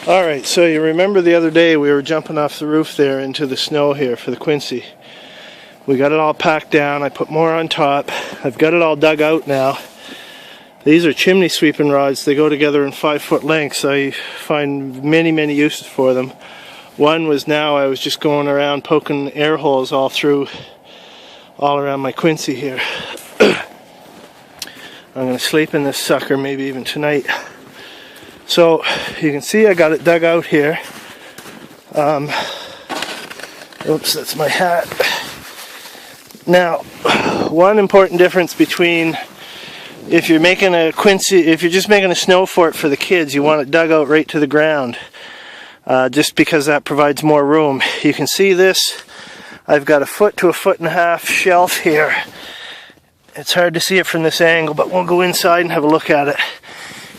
Alright, so you remember the other day we were jumping off the roof there into the snow here for the Quinzee. We got it all packed down. I put more on top. I've got it all dug out now. These are chimney sweeping rods. They go together in 5-foot lengths. I find many uses for them. One was now I was just going around poking air holes all around my Quinzee here. I'm going to sleep in this sucker maybe even tonight. So you can see I got it dug out here. Oops, that's my hat. Now, one important difference between if you're making a Quinzee, if you're just making a snow fort for the kids, you want it dug out right to the ground, just because that provides more room. You can see this. I've got 1 foot to 1.5 foot shelf here. It's hard to see it from this angle, but we'll go inside and have a look at it.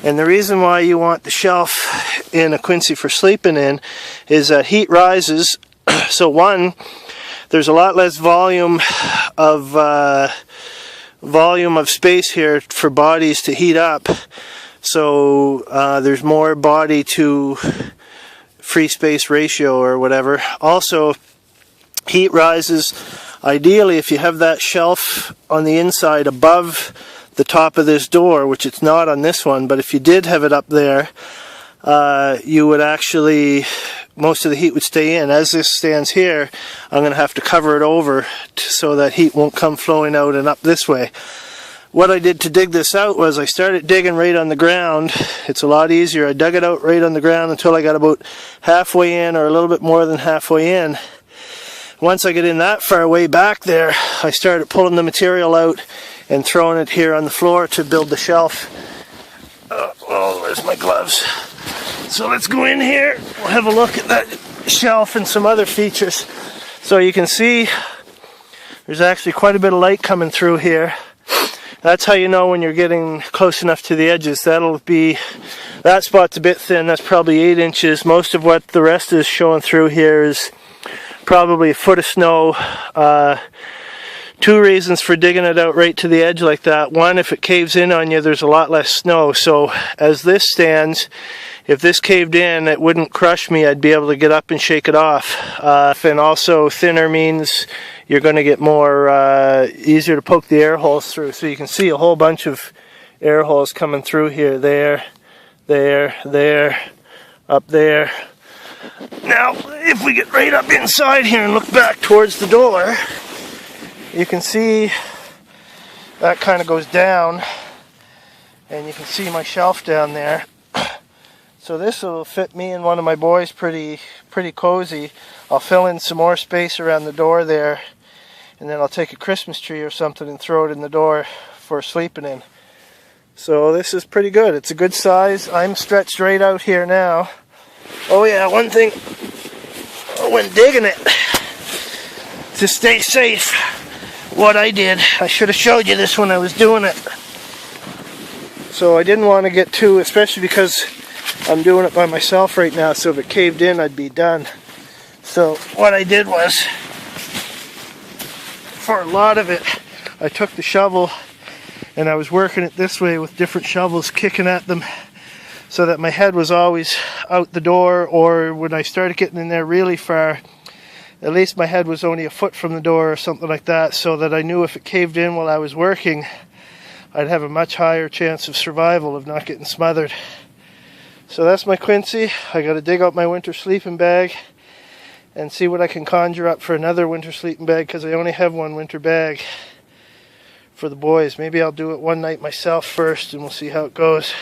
And the reason why you want the shelf in a Quinzee for sleeping in is that heat rises. So one, there's a lot less volume of space here for bodies to heat up. So there's more body to free space ratio or whatever. Also, heat rises. Ideally, if you have that shelf on the inside above the top of this door, which it's not on this one, but if you did have it up there, you would actually, most of the heat would stay in. As this stands here, I'm going to have to cover it over so that heat won't come flowing out and up this way. What I did to dig this out was I started digging right on the ground. It's a lot easier. I dug it out right on the ground until I got about halfway in, or a little bit more than halfway in. Once I get in that far way back there, I started pulling the material out and throwing it here on the floor to build the shelf. Oh, there's my gloves. So let's go in here. We'll have a look at that shelf and some other features. So you can see there's actually quite a bit of light coming through here. That's how you know when you're getting close enough to the edges. That spot's a bit thin. That's probably 8 inches. Most of what the rest is showing through here is probably 1 foot of snow. Two reasons for digging it out right to the edge like that. One, if it caves in on you, there's a lot less snow. So as this stands, if this caved in, it wouldn't crush me. I'd be able to get up and shake it off. And also thinner means you're going to get more easier to poke the air holes through. So you can see a whole bunch of air holes coming through here. There, up there. Now, if we get right up inside here and look back towards the door, you can see that kind of goes down, and you can see my shelf down there. So this will fit me and one of my boys pretty cozy. I'll fill in some more space around the door there, and then I'll take a Christmas tree or something and throw it in the door for sleeping in. So this is pretty good. It's a good size. I'm stretched right out here now. Oh yeah, one thing when digging it, to stay safe, what I did, I should have showed you this when I was doing it. So I didn't want to get too, especially because I'm doing it by myself right now, so if it caved in, I'd be done. So what I did was, for a lot of it, I took the shovel and I was working it this way with different shovels, kicking at them, so that my head was always out the door, or when I started getting in there really far, at least my head was only 1 foot from the door or something like that, so that I knew if it caved in while I was working, I'd have a much higher chance of survival, of not getting smothered. So that's my Quinzee. I got to dig out my winter sleeping bag and see what I can conjure up for another winter sleeping bag, because I only have one winter bag for the boys. Maybe I'll do it one night myself first and we'll see how it goes.